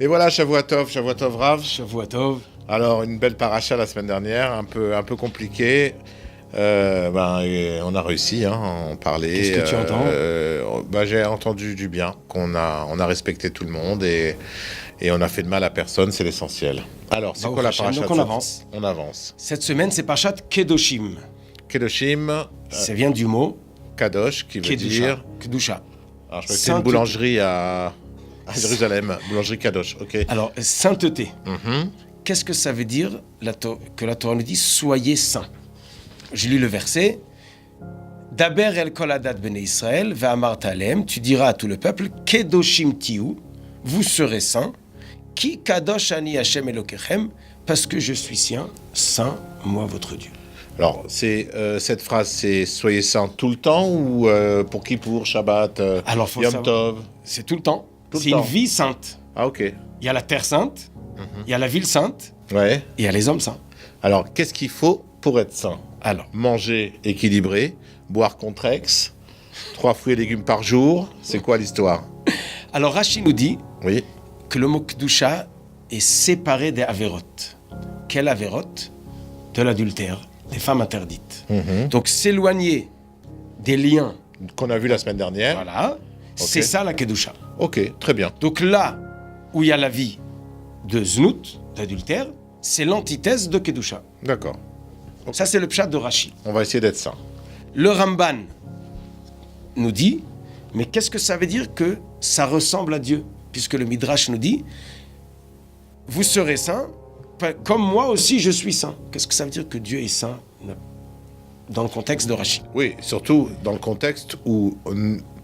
Et voilà, Shavuot Tov Rav. Shavua Tov. Alors, une belle paracha la semaine dernière, un peu compliquée. Et on a réussi à en parler. Qu'est-ce que tu entends J'ai entendu du bien, on a respecté tout le monde et on a fait de mal à personne, c'est l'essentiel. Alors, c'est quoi la paracha? Donc on avance. On avance. Cette semaine, c'est Parashat Kedoshim. Kedoshim, Ça vient du mot Kadosh, qui veut Kedusha. dire... Kedusha. Alors, je crois que c'est une boulangerie à Jérusalem, boulangerie Kadosh, ok. Alors, sainteté. Mhm. Qu'est-ce que ça veut dire que la Torah nous dit soyez saints? J'ai lu le verset. Daber el kol adat bnei Israël ve'amart alem, tu diras à tout le peuple, Kedoshim tiou, vous serez saints, ki kadosh ani Hashem Elokechem, parce que je suis saint, moi votre Dieu. Alors, cette phrase, c'est soyez saints tout le temps ou pour Kippour, Shabbat, Alors, faut Yom savoir- Tov? C'est tout le temps. Tout le C'est temps. une vie sainte. Ah, ok. Il y a la terre sainte, il y a la ville sainte, Ouais. et il y a les hommes saints. Alors, qu'est-ce qu'il faut pour être sain? Alors, Manger équilibré, boire Contrex, 3 fruits et légumes par jour. C'est quoi l'histoire? Rashi nous dit Oui. que le mot Kedusha est séparé des Averot. Quel Averot? De l'adultère, des femmes interdites. Donc s'éloigner des liens, Qu'on a vu la semaine dernière. voilà, c'est ça la Kedusha. Ok, très bien. Donc là où il y a la vie de Znout, d'adultère, c'est l'antithèse de Kedusha. D'accord. Ça c'est le pshat de Rashi. On va essayer d'être sain. Le Ramban nous dit, mais qu'est-ce que ça veut dire que ça ressemble à Dieu? Puisque le Midrash nous dit, vous serez saints, comme moi aussi je suis saint. Qu'est-ce que ça veut dire que Dieu est saint dans le contexte de Rashi? Oui, surtout dans le contexte où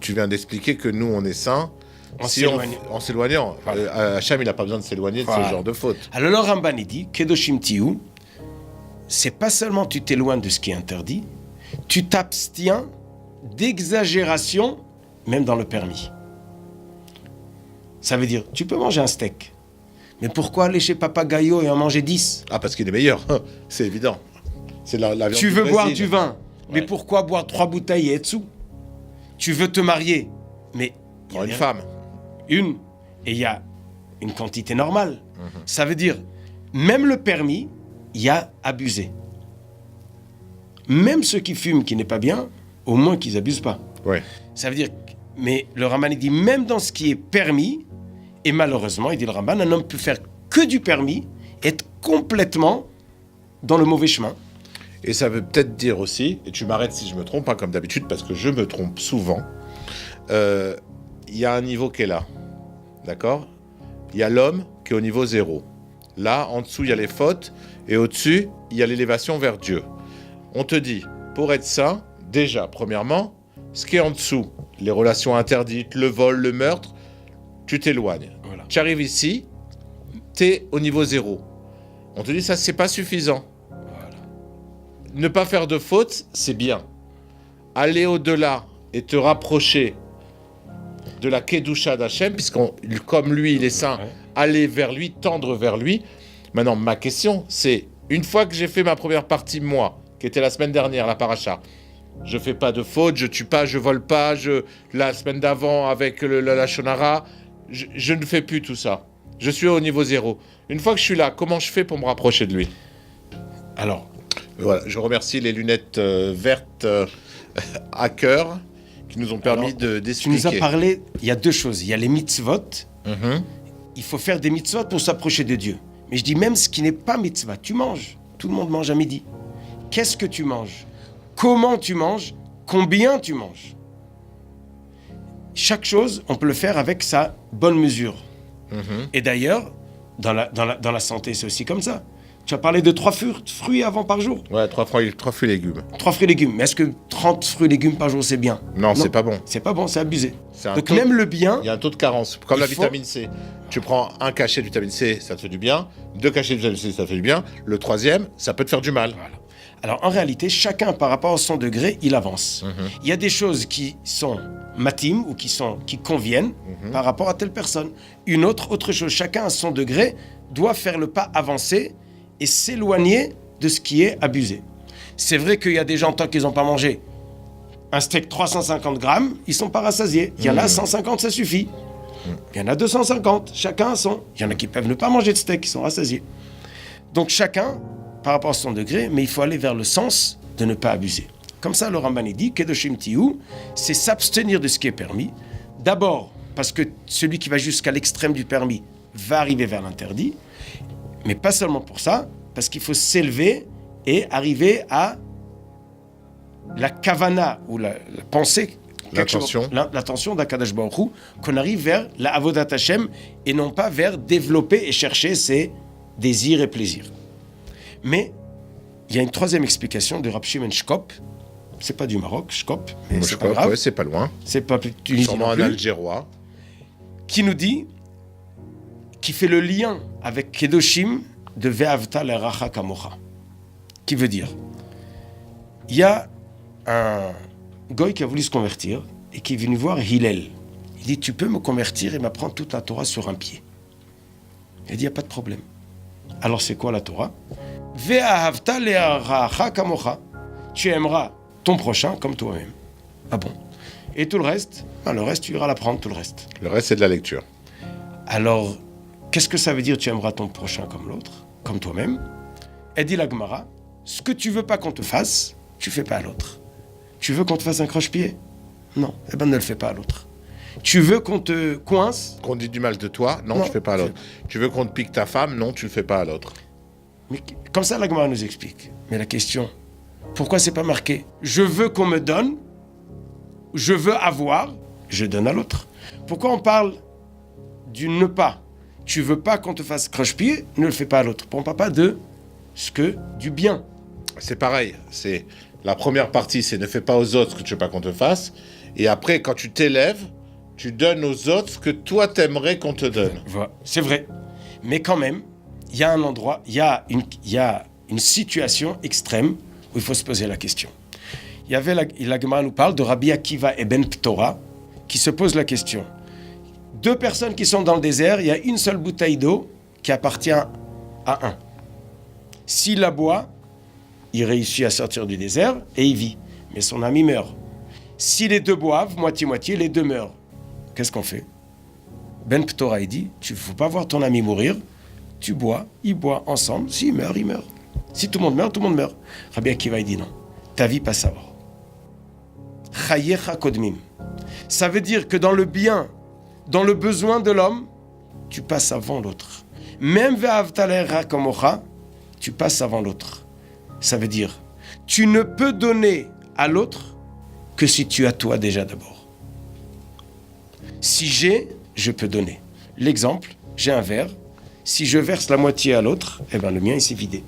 tu viens d'expliquer que nous, on est saints. En En s'éloignant. Voilà. Hacham, il n'a pas besoin de s'éloigner de Voilà. ce genre de faute. Alors le Ramban il dit, Kedoshim Tiou, c'est pas seulement tu t'éloignes de ce qui est interdit, tu t'abstiens d'exagération, même dans le permis. Ça veut dire, tu peux manger un steak, mais pourquoi aller chez Papa Gaillot et en manger 10? Ah, parce qu'il est meilleur, c'est évident. C'est la viande Tu du veux boire Brésil. du vin, mais Ouais. pourquoi boire 3 bouteilles et être sous? Tu veux te marier, mais il y a Prends une des- femme. une, et il y a une quantité normale. Ça veut dire, même le permis, il y a abusé. Même ceux qui fument, qui n'est pas bien, au moins qu'ils abusent pas. Ouais. Ça veut dire, mais le Ramban il dit, même dans ce qui est permis, et malheureusement, il dit le Ramban, un homme peut faire que du permis, être complètement dans le mauvais chemin. Et ça veut peut-être dire aussi, et tu m'arrêtes si je me trompe, hein, comme d'habitude, parce que je me trompe souvent, il y a un niveau qui est là. D'accord? Il y a l'homme qui est au niveau 0. Là, en dessous, il y a les fautes, et au-dessus, il y a l'élévation vers Dieu. On te dit, pour être saint, déjà, premièrement, ce qui est en dessous, les relations interdites, le vol, le meurtre, tu t'éloignes. Voilà. Tu arrives ici, tu es au niveau 0. On te dit, ça, c'est pas suffisant. Ne pas faire de fautes, c'est bien. Aller au-delà et te rapprocher de la Kedusha d'Hachem, comme lui, il est saint, Ouais. aller vers lui, tendre vers lui. Maintenant, ma question, c'est, une fois que j'ai fait ma première partie, moi, qui était la semaine dernière, la paracha, je fais pas de fautes, je tue pas, je vole pas, la semaine d'avant, avec la Shonara, je ne fais plus tout ça. Je suis au niveau 0. Une fois que je suis là, comment je fais pour me rapprocher de lui? Alors, Voilà, je remercie les lunettes vertes hackers qui nous ont permis tu d'expliquer. nous as parlé, il y a deux choses. Il y a les mitzvot. Mhm. Il faut faire des mitzvot pour s'approcher de Dieu. Mais je dis même ce qui n'est pas mitzvah. Tu manges. Tout le monde mange à midi. Qu'est-ce que tu manges? Comment tu manges? Combien tu manges? Chaque chose, on peut le faire avec sa bonne mesure. Et d'ailleurs, dans la santé, c'est aussi comme ça. Tu as parlé de 3 fruits avant par jour. Ouais, 3 fruits et légumes. 3 fruits et légumes. Mais est-ce que 30 fruits et légumes par jour, c'est bien? Non, c'est pas bon. C'est pas bon, c'est abusé. C'est un Donc taux- même le bien, Il y a un taux de carence. Comme Il la faut- vitamine C. Tu prends un cachet de vitamine C, ça te fait du bien. 2 cachets de vitamine C, ça te fait du bien. Le 3e, ça peut te faire du mal. voilà. Alors en réalité, chacun par rapport à son degré, il avance. Il y a des choses qui sont matim ou qui conviennent par rapport à telle personne. Autre chose, chacun à son degré doit faire le pas avancé et s'éloigner de ce qui est abusé. C'est vrai qu'il y a des gens, tant qu'ils n'ont pas mangé un steak 350 grammes, ils sont pas rassasiés. Il y en a 150, ça suffit. Il y en a 250, chacun a son. Il y en a qui peuvent ne pas manger de steak, qui sont rassasiés. Donc chacun, par rapport à son degré, mais il faut aller vers le sens de ne pas abuser. Comme ça, le Ramban dit, Kedoshim Tiyu, c'est s'abstenir de ce qui est permis. D'abord, parce que celui qui va jusqu'à l'extrême du permis va arriver vers l'interdit, mais pas seulement pour ça, parce qu'il faut s'élever et arriver à la kavana, ou la pensée, l'intention d'Akadosh Baruch Hu, qu'on arrive vers la avodat Hashem, et non pas vers développer et chercher ses désirs et plaisirs. Mais il y a une troisième explication de Rab Shimon Shkop. C'est pas du Maroc, Shkop, mais c'est pas grave. Ouais, c'est pas loin. C'est pas Tunisie sûrement non un plus. Algérois. Qui nous dit, qui fait le lien avec Kedoshim de Ve'avta l'eracha kamocha. Qui veut dire, il y a un goy qui a voulu se convertir et qui est venu voir Hillel. Il dit, tu peux me convertir et m'apprendre toute la Torah sur un pied. Il dit, il n'y a pas de problème. Alors c'est quoi la Torah? Ve'ahavta l'eracha kamocha. Tu aimeras ton prochain comme toi-même. Ah bon? Et tout le reste? Le reste, tu iras l'apprendre, tout le reste. Le reste, c'est de la lecture. Alors, qu'est-ce que ça veut dire tu aimeras ton prochain comme l'autre, comme toi-même? Elle dit la Gemara, ce que tu veux pas qu'on te fasse, tu fais pas à l'autre. Tu veux qu'on te fasse un croche-pied? Non, eh ben ne le fais pas à l'autre. Tu veux qu'on te coince? Qu'on dit du mal de toi? Non, tu fais pas à l'autre. Tu veux qu'on te pique ta femme? Non, tu le fais pas à l'autre. Mais comme ça, la Gemara nous explique. Mais la question, pourquoi c'est pas marqué? Je veux qu'on me donne, je veux avoir, je donne à l'autre. Pourquoi on parle du ne pas? Tu veux pas qu'on te fasse croche-pied, ne le fais pas à l'autre. On parle pas de ce que du bien. C'est pareil. C'est la première partie, c'est ne fais pas aux autres ce que tu veux pas qu'on te fasse. Et après, quand tu t'élèves, tu donnes aux autres ce que toi t'aimerais qu'on te donne. Voilà. C'est vrai. Mais quand même, il y a un endroit, il y a une situation extrême où il faut se poser la question. Il y avait la Gemara nous parle de Rabbi Akiva et Ben Ptora qui se posent la question. Deux personnes qui sont dans le désert, il y a une seule bouteille d'eau qui appartient à un. S'il la boit, il réussit à sortir du désert et il vit. Mais son ami meurt. Si les deux boivent, moitié-moitié, les deux meurent. Qu'est-ce qu'on fait? Ben Ptora, il dit, tu ne faut pas voir ton ami mourir, tu bois, il boit ensemble, s'il meurt, il meurt. Si tout le monde meurt, tout le monde meurt. Rabbi Akiva, il dit non, ta vie passe avant. Chayecha kodmim. Ça veut dire que dans le bien, dans le besoin de l'homme, tu passes avant l'autre. Même ve'avta l'eracha kamocha, tu passes avant l'autre. Ça veut dire, tu ne peux donner à l'autre que si tu as toi déjà d'abord. Si j'ai, je peux donner. L'exemple, j'ai un verre. Si je verse la moitié à l'autre, eh ben le mien il s'est vidé.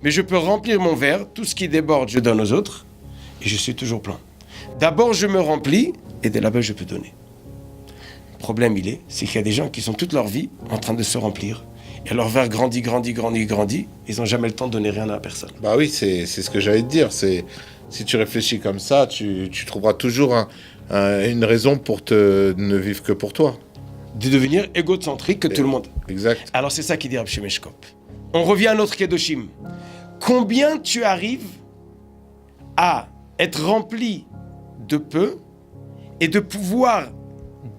Mais je peux remplir mon verre, tout ce qui déborde, je donne aux autres, et je suis toujours plein. D'abord, je me remplis, et de là-bas, je peux donner. Le problème, c'est qu'il y a des gens qui sont toute leur vie en train de se remplir. Et leur verre grandit. Ils n'ont jamais le temps de donner rien à personne. Bah oui, c'est ce que j'allais te dire. Si tu réfléchis comme ça, tu trouveras toujours une raison pour ne vivre que pour toi. De devenir égocentrique que tout le monde. Exact. Alors c'est ça qui dit Rab Shimon Shkop. On revient à notre Kedoshim. Combien tu arrives à être rempli de peu et de pouvoir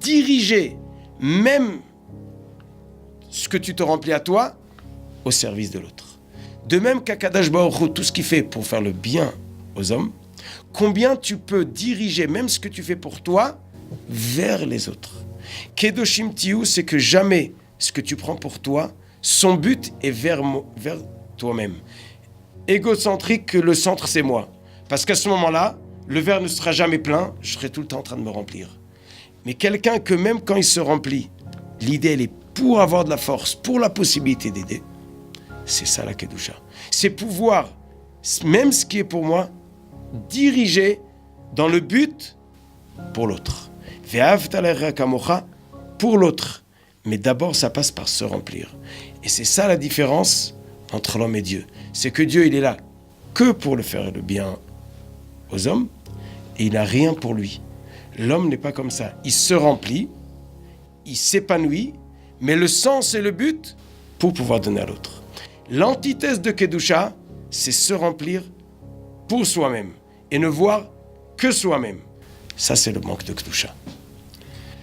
diriger même ce que tu te remplis à toi au service de l'autre. De même qu'Akadosh Baruch Hu, tout ce qu'il fait pour faire le bien aux hommes, combien tu peux diriger même ce que tu fais pour toi vers les autres. Kedoshim Tiyu, c'est que jamais ce que tu prends pour toi, son but est vers toi-même. Égocentrique, que le centre c'est moi. Parce qu'à ce moment-là, le verre ne sera jamais plein, je serai tout le temps en train de me remplir. Mais quelqu'un que même quand il se remplit, l'idée elle est pour avoir de la force, pour la possibilité d'aider, c'est ça la Kedusha. C'est pouvoir, même ce qui est pour moi, diriger dans le but pour l'autre. Ve'avta l'eracha kamocha, pour l'autre. Mais d'abord, ça passe par se remplir. Et c'est ça la différence entre l'homme et Dieu. C'est que Dieu, il est là que pour le faire le bien aux hommes, et il n'a rien pour lui. L'homme n'est pas comme ça. Il se remplit, il s'épanouit, mais le sens et le but pour pouvoir donner à l'autre. L'antithèse de Kedusha, c'est se remplir pour soi-même et ne voir que soi-même. Ça, c'est le manque de Kedusha.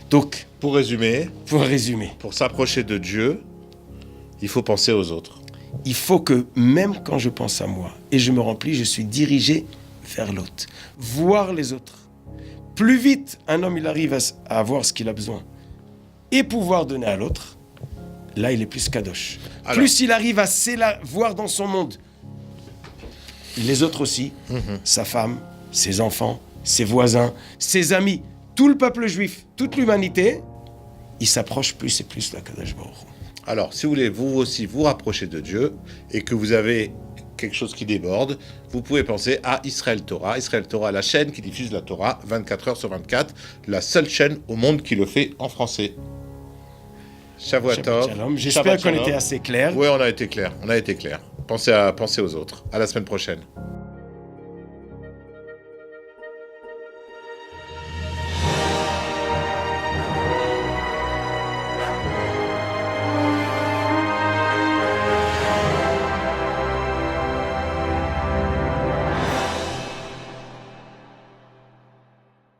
Donc, Pour résumer, pour résumer, pour s'approcher de Dieu, il faut penser aux autres. il faut que même quand je pense à moi et je me remplis, je suis dirigé vers l'autre. Voir les autres. Plus vite un homme il arrive à avoir ce qu'il a besoin et pouvoir donner à l'autre, là il est plus kadosh. Alors. Plus il arrive à voir dans son monde les autres aussi, sa femme, ses enfants, ses voisins, ses amis, tout le peuple juif, toute l'humanité, il s'approche plus et plus de la Kadosh Baruch Hu. Alors, si vous voulez vous aussi vous rapprocher de Dieu et que vous avez quelque chose qui déborde, vous pouvez penser à Israël Torah. Israël Torah, la chaîne qui diffuse la Torah 24 heures sur 24, la seule chaîne au monde qui le fait en français. Shavua Shabbat Tov. Shalom. J'espère Shabbat qu'on Shalom. était assez clair. Oui, on a été clair. Pensez aux autres. À la semaine prochaine.